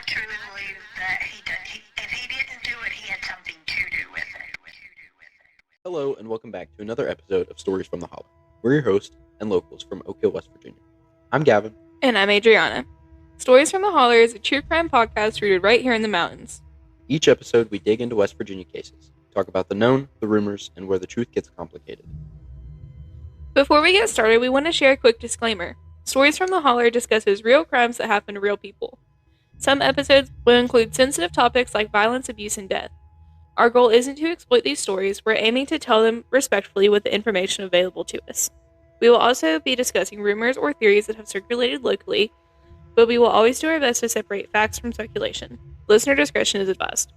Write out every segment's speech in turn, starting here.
truly believe that if he didn't do it, he had something to do with it. Hello, and welcome back to another episode of Stories from the Holler. We're your hosts and locals from Oak Hill, West Virginia. I'm Gavin. And I'm Adriana. Stories from the Holler is a true crime podcast rooted right here in the mountains. Each episode, we dig into West Virginia cases, talk about the known, the rumors, and where the truth gets complicated. Before we get started, we want to share a quick disclaimer. Stories from the Holler discusses real crimes that happen to real people. Some episodes will include sensitive topics like violence, abuse, and death. Our goal isn't to exploit these stories, we're aiming to tell them respectfully with the information available to us. We will also be discussing rumors or theories that have circulated locally, but we will always do our best to separate facts from speculation. Listener discretion is advised.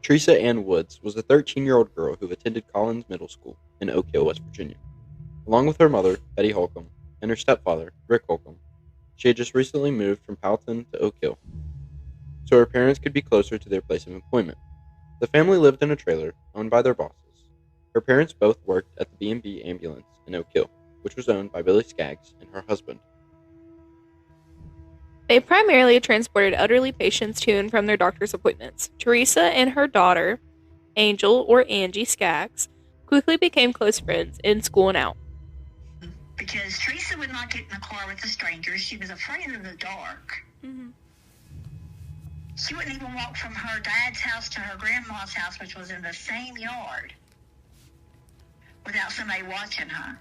Theresa Ann Woods was a 13-year-old girl who attended Collins Middle School in Oak Hill, West Virginia. Along with her mother, Betty Holcomb, and her stepfather, Rick Holcomb, she had just recently moved from Powelton to Oak Hill, so her parents could be closer to their place of employment. The family lived in a trailer owned by their bosses. Her parents both worked at the B&B ambulance in Oak Hill, which was owned by Billy Skaggs and her husband. They primarily transported elderly patients to and from their doctor's appointments. Theresa and her daughter, Angel or Angie Skaggs, quickly became close friends in school and out. Because Theresa would not get in the car with a stranger. She was afraid of the dark. Mm-hmm. She wouldn't even walk from her dad's house to her grandma's house, which was in the same yard, without somebody watching her.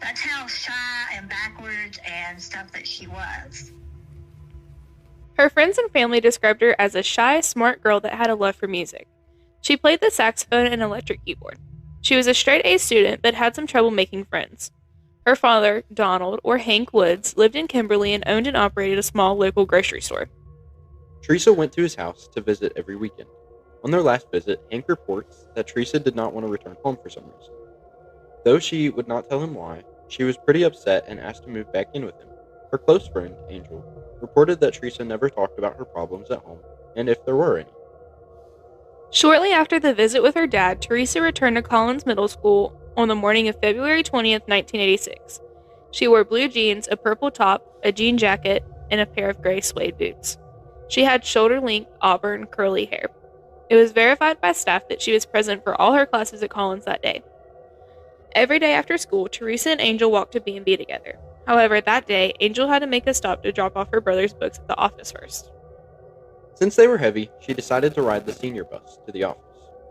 That's how shy and backwards and stuff that she was. Her friends and family described her as a shy, smart girl that had a love for music. She played the saxophone and electric keyboard. She was a straight-A student, but had some trouble making friends. Her father, Donald, or Hank Woods, lived in Kimberly and owned and operated a small local grocery store. Theresa went to his house to visit every weekend. On their last visit, Hank reports that Theresa did not want to return home for some reason. Though she would not tell him why, she was pretty upset and asked to move back in with him. Her close friend, Angel, reported that Theresa never talked about her problems at home, and if there were any. Shortly after the visit with her dad, Theresa returned to Collins Middle School on the morning of February 20th, 1986. She wore blue jeans, a purple top, a jean jacket, and a pair of gray suede boots. She had shoulder-length, auburn, curly hair. It was verified by staff that she was present for all her classes at Collins that day. Every day after school, Theresa and Angel walked to B&B together. However, that day, Angel had to make a stop to drop off her brother's books at the office first. Since they were heavy, she decided to ride the senior bus to the office.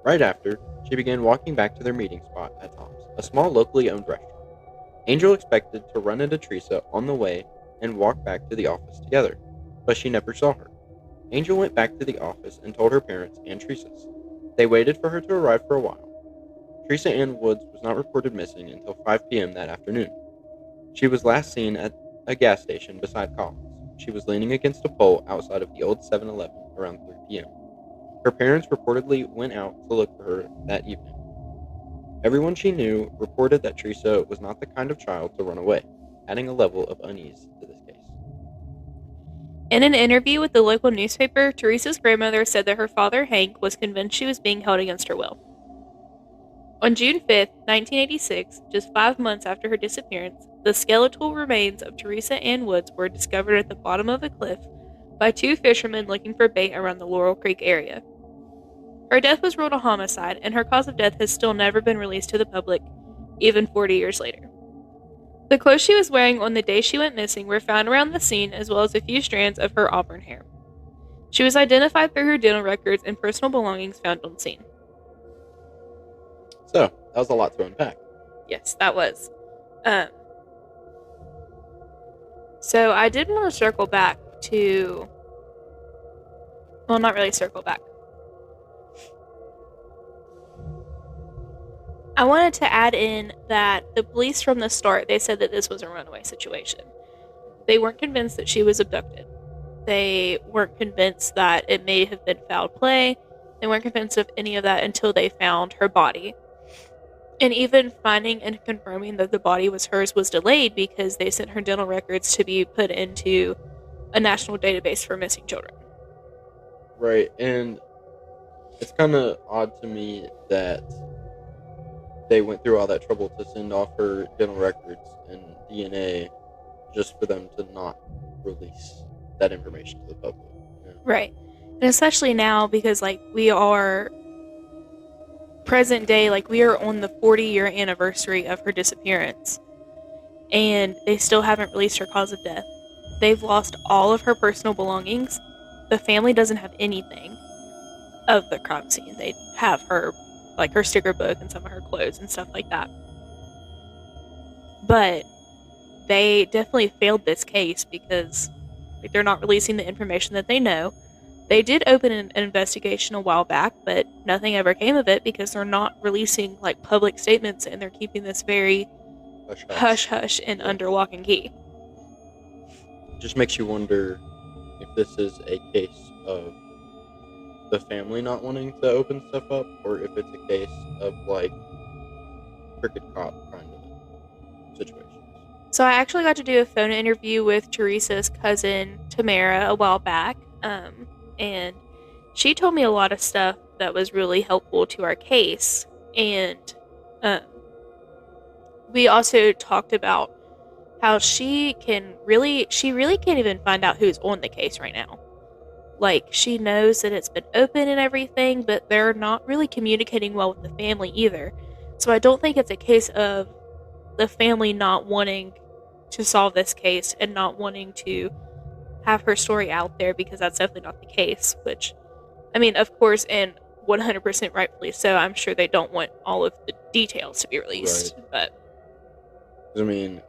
Right after, she began walking back to their meeting spot at Tom's, a small locally owned restaurant. Angel expected to run into Theresa on the way and walk back to the office together, but she never saw her. Angel went back to the office and told her parents and Theresa's. They waited for her to arrive for a while. Theresa Ann Woods was not reported missing until 5 p.m. that afternoon. She was last seen at a gas station beside Collins. She was leaning against a pole outside of the old 7-Eleven around 3 p.m. Her parents reportedly went out to look for her that evening. Everyone she knew reported that Theresa was not the kind of child to run away, adding a level of unease to this case. In an interview with the local newspaper, Theresa's grandmother said that her father, Hank, was convinced she was being held against her will. On June 5th, 1986, just 5 months after her disappearance, the skeletal remains of Theresa Ann Woods were discovered at the bottom of a cliff by 2 fishermen looking for bait around the Laurel Creek area. Her death was ruled a homicide, and her cause of death has still never been released to the public, even 40 years later. The clothes she was wearing on the day she went missing were found around the scene, as well as a few strands of her auburn hair. She was identified through her dental records and personal belongings found on scene. So, that was a lot to unpack. Yes, that was. So I did want to circle back to... Well, not really circle back. I wanted to add in that the police from the start, they said that this was a runaway situation. They weren't convinced that she was abducted. They weren't convinced that it may have been foul play. They weren't convinced of any of that until they found her body. And even finding and confirming that the body was hers was delayed because they sent her dental records to be put into a national database for missing children. Right, and it's kind of odd to me that they went through all that trouble to send off her dental records and DNA just for them to not release that information to the public. You know? Right. And especially now because like we are present day, like we are on the 40-year anniversary of her disappearance, and they still haven't released her cause of death. They've lost all of her personal belongings. The family doesn't have anything of the crime scene. They have her, like her sticker book and some of her clothes and stuff like that. But they definitely failed this case because like they're not releasing the information that they know. They did open an investigation a while back, but nothing ever came of it because they're not releasing like public statements, and they're keeping this very hush and under lock and key. It just makes you wonder if this is a case of the family not wanting to open stuff up, or if it's a case of like crooked cop kind of situations. So I actually got to do a phone interview with Theresa's cousin Tamara a while back, and she told me a lot of stuff that was really helpful to our case. And we also talked about how she really can't even find out who's on the case right now. Like, she knows that it's been open and everything, but they're not really communicating well with the family either. So I don't think it's a case of the family not wanting to solve this case and not wanting to have her story out there, because that's definitely not the case. Which, I mean, of course, and 100% rightfully so, I'm sure they don't want all of the details to be released. Right. But I mean,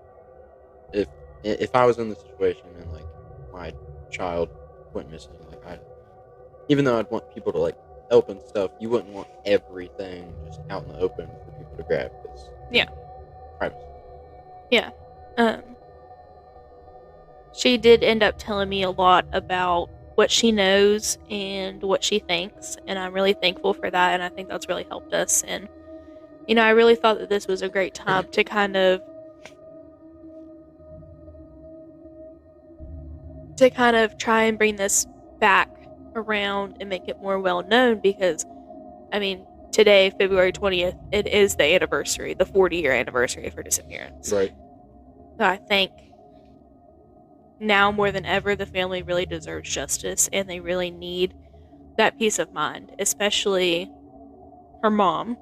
if I was in the situation and like my child went missing, like even though I'd want people to like open stuff, you wouldn't want everything just out in the open for people to grab. Privacy. Yeah. She did end up telling me a lot about what she knows and what she thinks, and I'm really thankful for that, and I think that's really helped us. And I really thought that this was a great time to kind of try and bring this back around and make it more well known, because I mean, today, February 20th, it is the 40-year anniversary of her disappearance. Right. So I think now more than ever, the family really deserves justice, and they really need that peace of mind, especially her mom,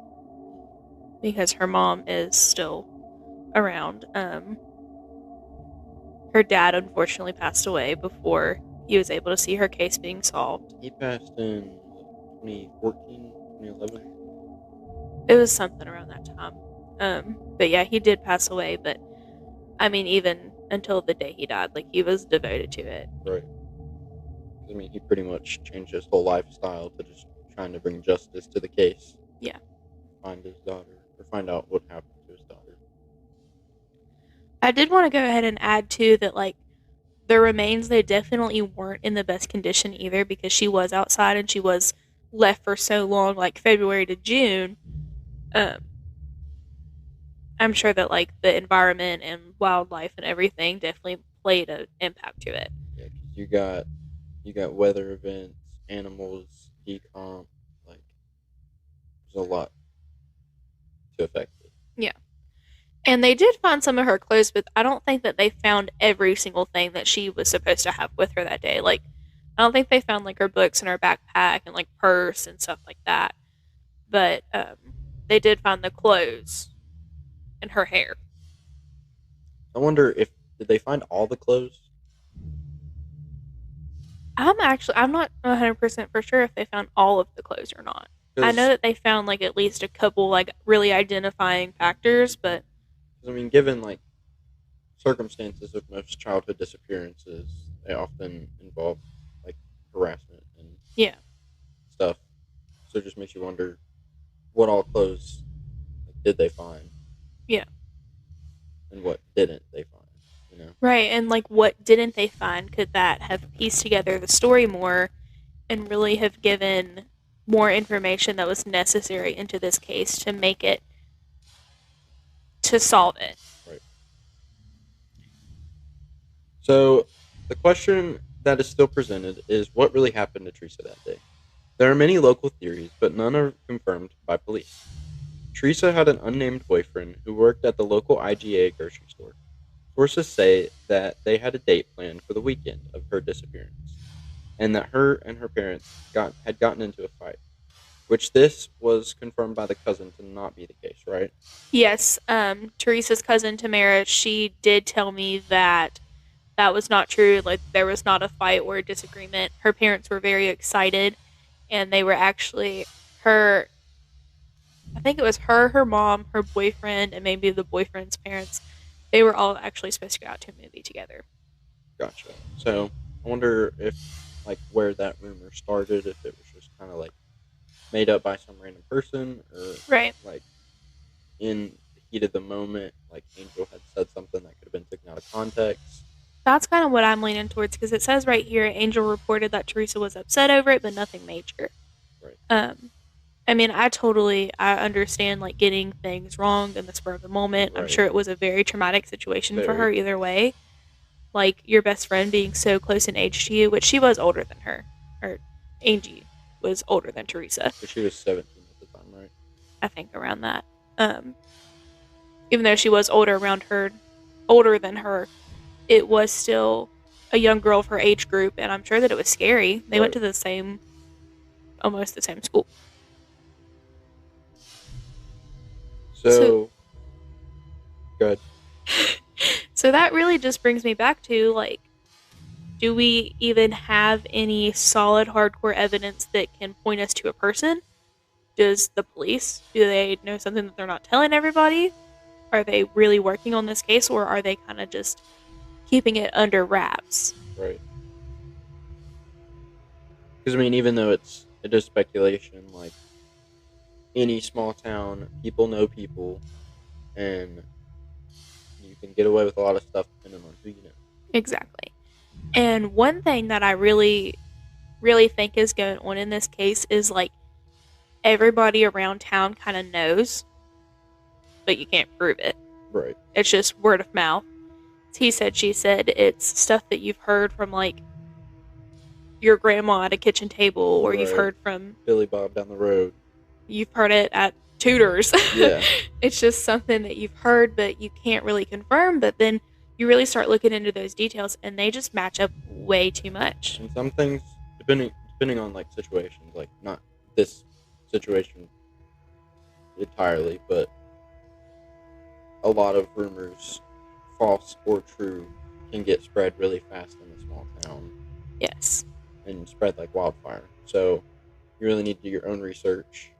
because her mom is still around. Her dad unfortunately passed away before he was able to see her case being solved. He passed in 2014, 2011. It was something around that time. But yeah, he did pass away, but I mean, even until the day he died, like, he was devoted to it. Right. I mean, he pretty much changed his whole lifestyle to just trying to bring justice to the case. Yeah. Find his daughter, or find out what happened to his daughter. I did want to go ahead and add, too, that, like, the remains, they definitely weren't in the best condition either, because she was outside and she was left for so long, like February to June. I'm sure that like the environment and wildlife and everything definitely played an impact to it. Yeah, because you got weather events, animals, decomp, like there's a lot to affect it. Yeah. And they did find some of her clothes, but I don't think that they found every single thing that she was supposed to have with her that day. Like, I don't think they found like her books and her backpack and like purse and stuff like that. But they did find the clothes and her hair. I wonder did they find all the clothes? I'm not 100% for sure if they found all of the clothes or not. I know that they found like at least a couple like really identifying factors, but I mean, given like circumstances of most childhood disappearances, they often involve like harassment and stuff. So it just makes you wonder what all clothes did they find? Yeah. And what didn't they find? You know? Right, and like what didn't they find? Could that have pieced together the story more and really have given more information that was necessary into this case to solve it? Right. So the question that is still presented is what really happened to Theresa that day? There are many local theories, but none are confirmed by police. Theresa had an unnamed boyfriend who worked at the local IGA grocery store. Sources say that they had a date planned for the weekend of her disappearance, and that her and her parents had gotten into a fight, which this was confirmed by the cousin to not be the case, right? Yes, Teresa's cousin Tamara, she did tell me that that was not true. Like, there was not a fight or a disagreement. Her parents were very excited, and they were actually her. I think it was her mom, her boyfriend, and maybe the boyfriend's parents. They were all actually supposed to go out to a movie together. Gotcha. So I wonder if, like, where that rumor started, if it was just kind of like made up by some random person, or Right. like in the heat of the moment, like Angel had said something that could have been taken out of context. That's kind of what I'm leaning towards, because it says right here, Angel reported that Teresa was upset over it, but nothing major. Right. I mean, I understand, like, getting things wrong in the spur of the moment. I'm Right. sure it was a very traumatic situation for Very. her either way. Like, your best friend being so close in age to you, which she was older than her. Or Angie was older than Teresa. So she was 17 at the time, right? I think around that. Even though she was older than her, it was still a young girl of her age group, and I'm sure that it was scary. They went to almost the same school. So good. So that really just brings me back to, like, do we even have any solid, hardcore evidence that can point us to a person? Does the police, do they know something that they're not telling everybody? Are they really working on this case, or are they kind of just keeping it under wraps? Right. Because, I mean, even though it is speculation, like, any small town, people know people, and you can get away with a lot of stuff depending on who you know. Exactly. And one thing that I really, really think is going on in this case is, like, everybody around town kind of knows, but you can't prove it. Right. It's just word of mouth. He said, she said. It's stuff that you've heard from, like, your grandma at a kitchen table, or you've heard from Billy Bob down the road. You've heard it at tutors. Yeah. It's just something that you've heard, but you can't really confirm. But then you really start looking into those details, and they just match up way too much. And some things, depending on, like, situations, like, not this situation entirely, but a lot of rumors, false or true, can get spread really fast in a small town. Yes. And spread like wildfire. So you really need to do your own research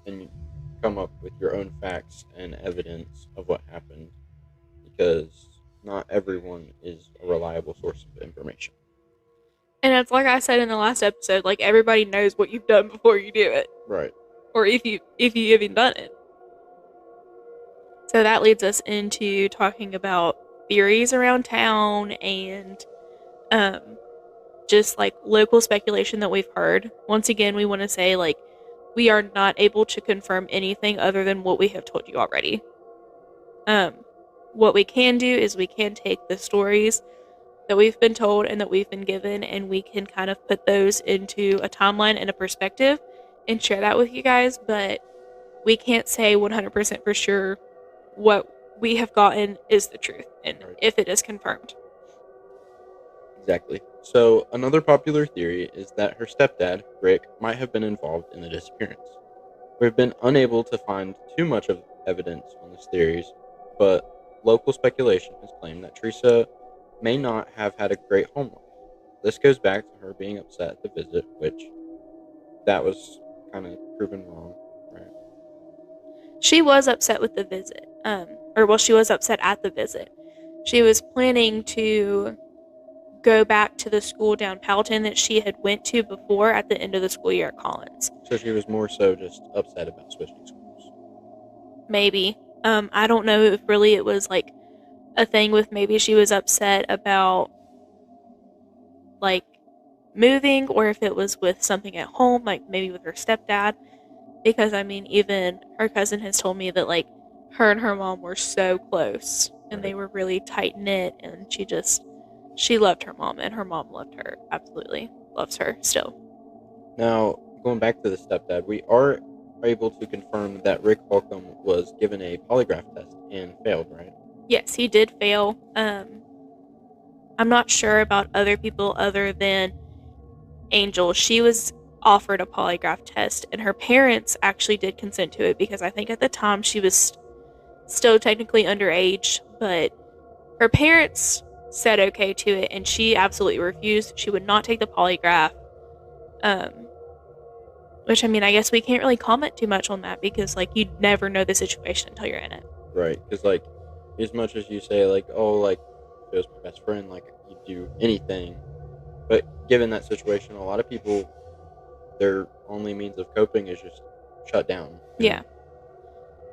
and come up with your own facts and evidence of what happened, because not everyone is a reliable source of information. And it's like I said in the last episode, like, everybody knows what you've done before you do it. Right. Or if you even done it. So that leads us into talking about theories around town and just, like, local speculation that we've heard. Once again, we want to say, like, we are not able to confirm anything other than what we have told you already. What we can do is we can take the stories that we've been told and that we've been given, and we can kind of put those into a timeline and a perspective and share that with you guys, but we can't say 100% for sure what we have gotten is the truth, and if it is confirmed. Exactly. So another popular theory is that her stepdad, Rick, might have been involved in the disappearance. We've been unable to find too much of evidence on these theories, but local speculation has claimed that Theresa may not have had a great home life. This goes back to her being upset at the visit, which that was kind of proven wrong, right? She was upset with the visit. She was upset at the visit. She was planning to go back to the school down Powelton that she had went to before at the end of the school year at Collins. So she was more so just upset about switching schools. Maybe. I don't know if really it was, like, a thing with maybe she was upset about, like, moving, or if it was with something at home, like maybe with her stepdad. Because, I mean, even her cousin has told me that, like, her and her mom were so close, and they were really tight-knit, and she loved her mom, and her mom loved her. Absolutely loves her still. Now, going back to the stepdad, we are able to confirm that Rick Holcomb was given a polygraph test and failed, right? Yes, he did fail. I'm not sure about other people other than Angel. She was offered a polygraph test, and her parents actually did consent to it because I think at the time she was still technically underage, but her parents said okay to it, and she absolutely refused. She would not take the polygraph. Which, I mean, I guess we can't really comment too much on that because, like, you'd never know the situation until you're in it. Right, because, like, as much as you say, like, oh, like, if it was my best friend, like, you'd do anything. But given that situation, a lot of people, their only means of coping is just shut down. Yeah.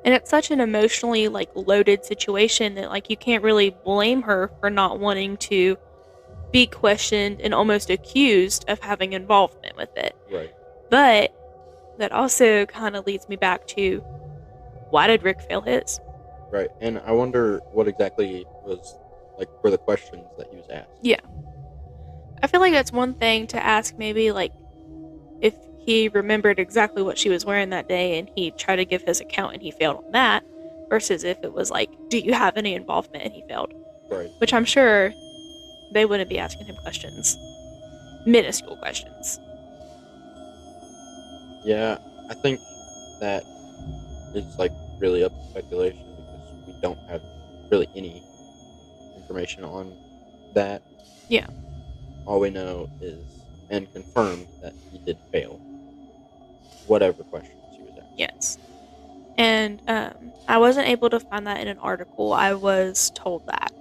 And it's such an emotionally, like, loaded situation that, like, you can't really blame her for not wanting to be questioned and almost accused of having involvement with it. Right. But that also kind of leads me back to, why did Rick fail his? Right, and I wonder what exactly was, like, were the questions that he was asked. Yeah. I feel like that's one thing to ask, maybe, like, if he remembered exactly what she was wearing that day and he tried to give his account and he failed on that, versus if it was like, do you have any involvement, and he failed. Right. Which I'm sure they wouldn't be asking him questions. Minuscule questions. Yeah, I think that it's, like, really up to speculation because we don't have really any information on that. Yeah. All we know is, and confirmed, that he did fail whatever questions he was asked. Yes. And I wasn't able to find that in an article. I was told that.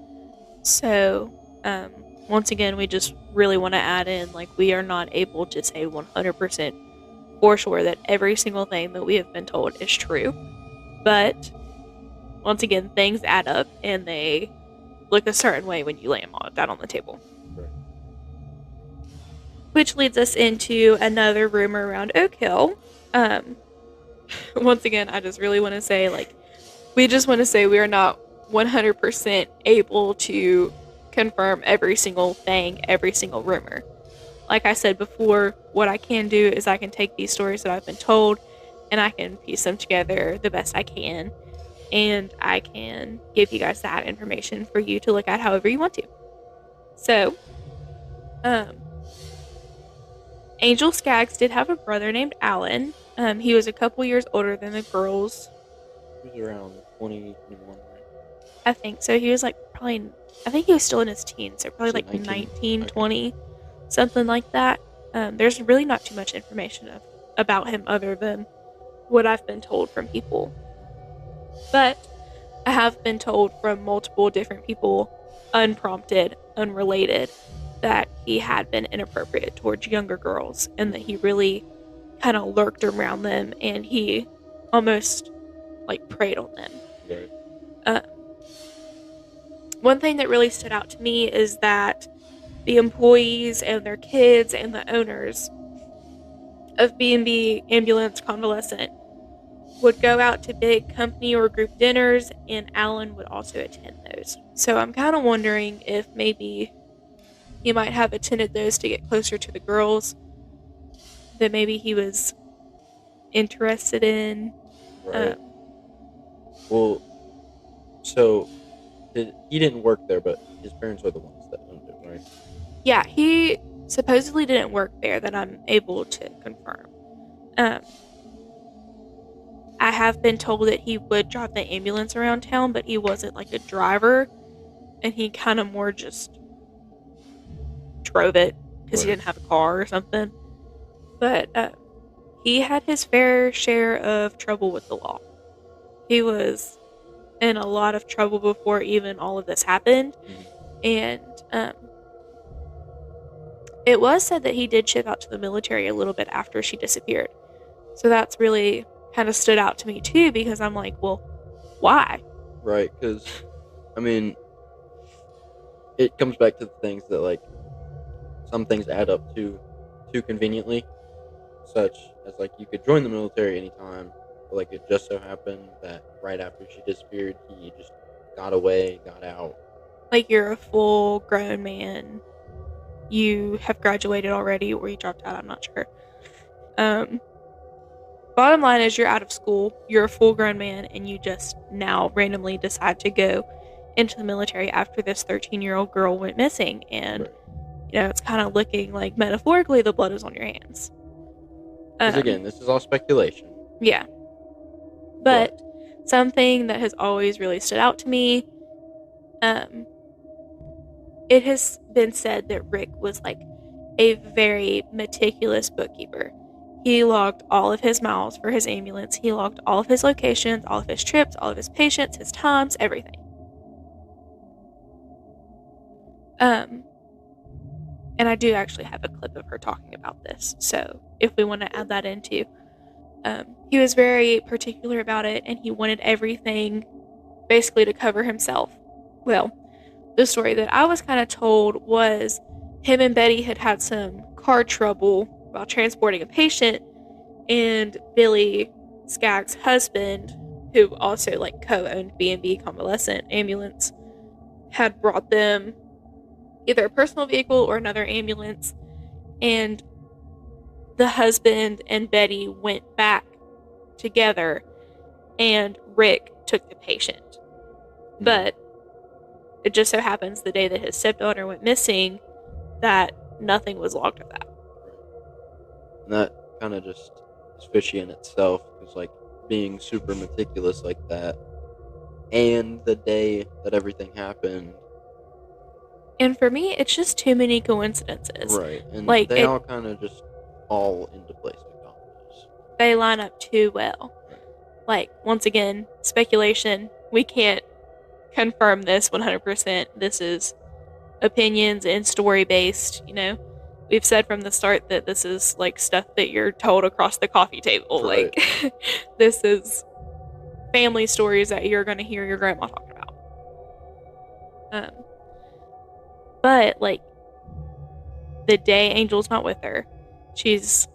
So, once again, we just really want to add in, like, we are not able to say 100% for sure that every single thing that we have been told is true. But, once again, things add up and they look a certain way when you lay them all down on the table. Right. Which leads us into another rumor around Oak Hill. Once again, I just really want to say, like, we just want to say we are not 100% able to confirm every single thing, every single rumor. Like I said before, what I can do is I can take these stories that I've been told and I can piece them together the best I can. And I can give you guys that information for you to look at however you want to. So, Angel Skaggs did have a brother named Alan. He was a couple years older than the girls. He was around 20, 21, right? I think so. He was like probably, I think he was still in his teens, so probably So like 19, okay. 20, something like that. There's really not too much information about him other than what I've been told from people. But I have been told from multiple different people, unprompted, unrelated, that he had been inappropriate towards younger girls and that he really kind of lurked around them and he almost like preyed on them. Right. One thing that really stood out to me is that the employees and their kids and the owners of B&B Ambulance Convalescent would go out to big company or group dinners, and Alan would also attend those. So I'm kind of wondering if maybe he might have attended those to get closer to the girls that maybe he was interested in. Right. Well, so he didn't work there, but his parents are the ones that owned it, right? Yeah, he supposedly didn't work there, that I'm able to confirm. I have been told that he would drive the ambulance around town, but he wasn't like a driver, and he kind of more just drove it because he didn't have a car or something. But he had his fair share of trouble with the law. He was in a lot of trouble before even all of this happened. And it was said that he did ship out to the military a little bit after she disappeared. So that's really kind of stood out to me too, because I'm like, well, why? Right, because, I mean, it comes back to the things that, like, some things add up too conveniently, such as, like, you could join the military anytime, but, like, it just so happened that right after she disappeared, he just got away, got out. Like, you're a full grown man, you have graduated already, or you dropped out, I'm not sure. Bottom line is, you're out of school, you're a full grown man, and you just now randomly decide to go into the military after this 13-year-old girl went missing. And, Right. it's kind of looking like metaphorically the blood is on your hands. Because again, this is all speculation. Yeah. But something that has always really stood out to me, it has been said that Rick was like a very meticulous bookkeeper. He logged all of his miles for his ambulance. He logged all of his locations, all of his trips, all of his patients, his times, everything. And I do actually have a clip of her talking about this. So if we want to add that into, he was very particular about it, and he wanted everything basically to cover himself. Well, the story that I was kind of told was him and Betty had some car trouble while transporting a patient, and Billy Skaggs' husband, who also like co-owned B&B Convalescent Ambulance, had brought them either a personal vehicle or another ambulance, and the husband and Betty went back together, and Rick took the patient. But it just so happens the day that his stepdaughter went missing that nothing was logged of that. And that kind of just is fishy in itself, because like being super meticulous like that, and the day that everything happened. And for me, it's just too many coincidences. Right, and like they all kind of just fall into place like dominoes. They line up too well. Right. Like, once again, speculation. We can't confirm this 100%. This is opinions and story based, We've said from the start that this is like stuff that you're told across the coffee table. Right. Like, this is family stories that you're going to hear your grandma talking about. But like the day Angel's not with her, she's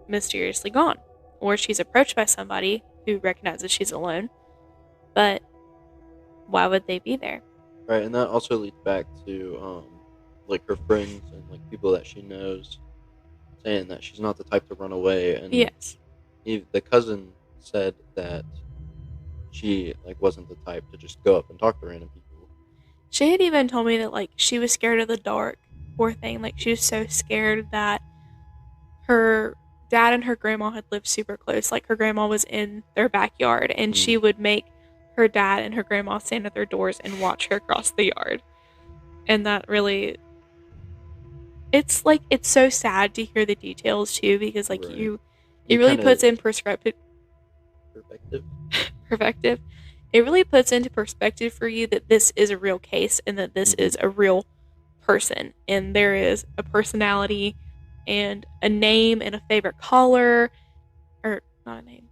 mysteriously gone, or she's approached by somebody who recognizes she's alone. But why would they be there? Right, and that also leads back to like her friends and like people that she knows saying that she's not the type to run away. And yes, the cousin said that she like wasn't the type to just go up and talk to random people. She had even told me that like she was scared of the dark. Poor thing. Like, she was so scared that her dad and her grandma had lived super close. Like, her grandma was in their backyard, and she would make her dad and her grandma stand at their doors and watch her cross the yard. And that really, it's like, it's so sad to hear the details too, because like Right. it really puts in perspective. It really puts into perspective for you that this is a real case, and that this is a real person, and there is a personality and a name and a favorite caller, or not a name,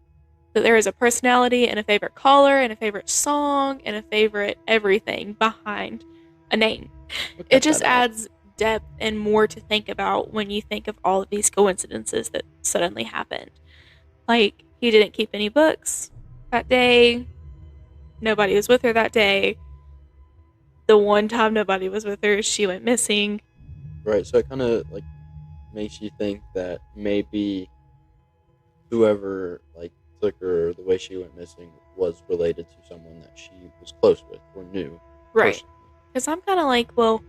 that there is a personality and a favorite caller and a favorite song and a favorite everything behind a name. It just adds depth and more to think about when you think of all of these coincidences that suddenly happened. Like, he didn't keep any books that day. Nobody was with her that day. The one time nobody was with her, she went missing. Right, so it kind of like makes you think that maybe whoever like took her the way she went missing was related to someone that she was close with or knew. Right. Because I'm kind of like, well,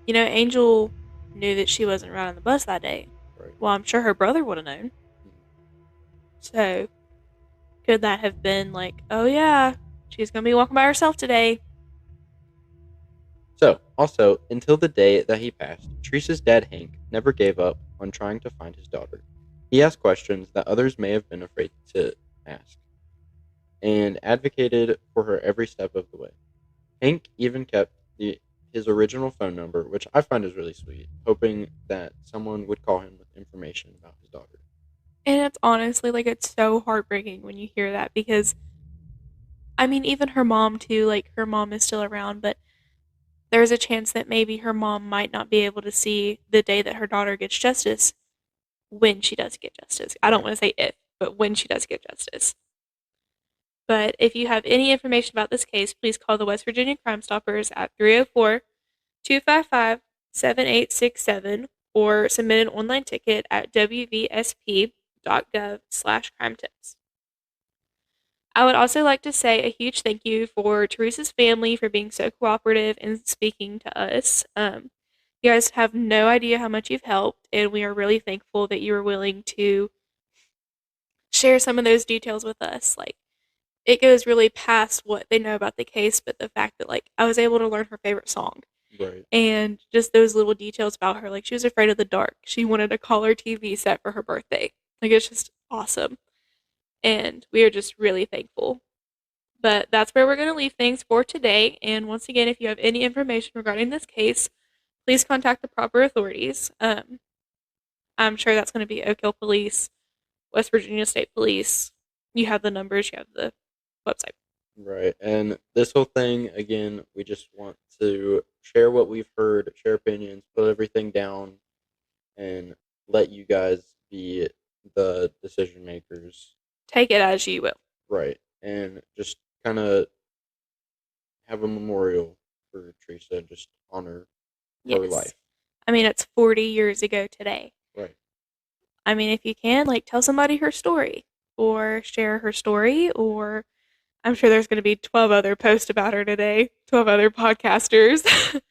Angel knew that she wasn't riding the bus that day. Right. Well, I'm sure her brother would have known. So, could that have been like, oh yeah, she's going to be walking by herself today? So, also, until the day that he passed, Teresa's dad, Hank, never gave up on trying to find his daughter. He asked questions that others may have been afraid to ask, and advocated for her every step of the way. Hank even kept his original phone number, which I find is really sweet, hoping that someone would call him with information about his daughter. And it's honestly, like, it's so heartbreaking when you hear that, because, I mean, even her mom, too, like, her mom is still around, but there's a chance that maybe her mom might not be able to see the day that her daughter gets justice, when she does get justice. I don't want to say if, but when she does get justice. But if you have any information about this case, please call the West Virginia Crime Stoppers at 304-255-7867, or submit an online ticket at wvsp.gov/crime tips. I would also like to say a huge thank you for Teresa's family for being so cooperative and speaking to us. You guys have no idea how much you've helped, and we are really thankful that you were willing to share some of those details with us. Like, it goes really past what they know about the case, but the fact that, like, I was able to learn her favorite song. Right. And just those little details about her. Like, she was afraid of the dark. She wanted a color TV set for her birthday. Like, it's just awesome. And we are just really thankful. But that's where we're going to leave things for today. And once again, if you have any information regarding this case, please contact the proper authorities. I'm sure that's going to be Oak Hill Police, West Virginia State Police. You have the numbers, you have the website. Right. And this whole thing, again, we just want to share what we've heard, share opinions, put everything down, and let you guys be the decision makers. Take it as you will. Right. And just kind of have a memorial for Theresa, just honor her life. I mean, it's 40 years ago today. Right. I mean, if you can, like, tell somebody her story or share her story, or I'm sure there's going to be 12 other posts about her today, 12 other podcasters.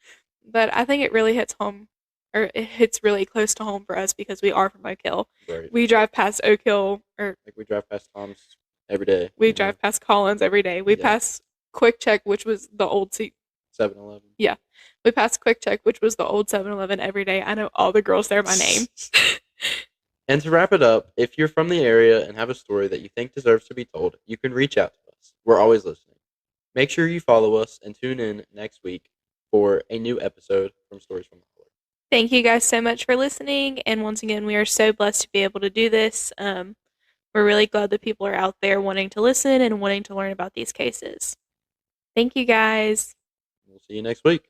But I think it really hits home, or it hits really close to home for us because we are from Oak Hill. Right. We drive past Oak Hill, or like we drive past Tom's every day. We drive past Collins every day. We pass Quick Check, which was the old 7-Eleven. Yeah. We pass Quick Check, which was the old 7-Eleven every day. I know all the girls there by name. And to wrap it up, if you're from the area and have a story that you think deserves to be told, you can reach out to us. We're always listening. Make sure you follow us and tune in next week for a new episode from Stories from the Holler. Thank you guys so much for listening. And once again, we are so blessed to be able to do this. We're really glad that people are out there wanting to listen and wanting to learn about these cases. Thank you guys. We'll see you next week.